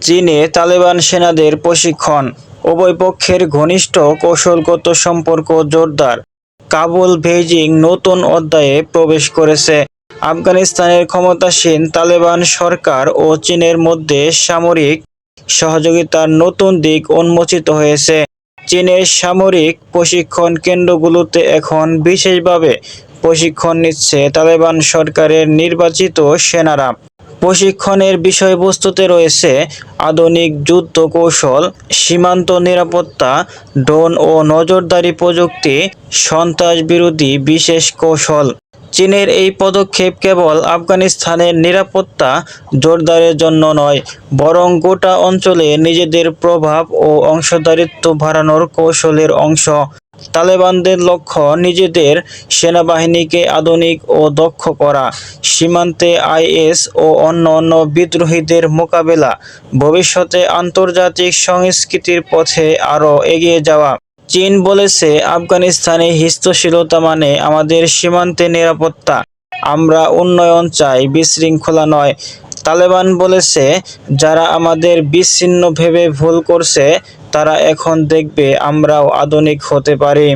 চীনে তালেবান সেনাদের প্রশিক্ষণ, উভয় পক্ষের ঘনিষ্ঠ কৌশলগত সম্পর্ক জোরদার। কাবুল বেইজিং নতুন অধ্যায়ে প্রবেশ করেছে। আফগানিস্তানের ক্ষমতাসীন তালেবান সরকার ও চীনের মধ্যে সামরিক সহযোগিতার নতুন দিক উন্মোচিত হয়েছে। চীনের সামরিক প্রশিক্ষণ কেন্দ্রগুলোতে এখন বিশেষভাবে প্রশিক্ষণ নিচ্ছে তালেবান সরকারের নির্বাচিত সেনারা। প্রশিক্ষণের বিষয়বস্তুতে রয়েছে আধুনিক যুদ্ধ কৌশল, সীমান্ত নিরাপত্তা, ড্রোন ও নজরদারি প্রযুক্তি, সন্ত্রাসবিরোধী বিশেষ কৌশল। চীনের এই পদক্ষেপ কেবল আফগানিস্তানের নিরাপত্তা জোরদারের জন্য নয়, বরং গোটা অঞ্চলে নিজেদের প্রভাব ও অংশীদারিত্ব বাড়ানোর কৌশলের অংশ। তালেবানদের লক্ষ্য নিজেদের সেনাবাহিনীকে আধুনিক ও দক্ষ করা, সীমান্তে আইএস ও অন্যান্য বিদ্রোহীদের মোকাবেলা, ভবিষ্যতে আন্তর্জাতিক সংস্কৃতির পথে আরও এগিয়ে যাওয়া। চীন বলেছে, আফগানিস্তানে স্থিতিশীলতা মানে আমাদের সীমান্তে নিরাপত্তা। আমরা উন্নয়ন চাই, বিশৃঙ্খলা নয়। তালেবান বলেছে, যারা আমাদের বিচ্ছিন্ন ভেবে ভুল করছে, তারা এখন দেখবে আমরাও আধুনিক হতে পারি।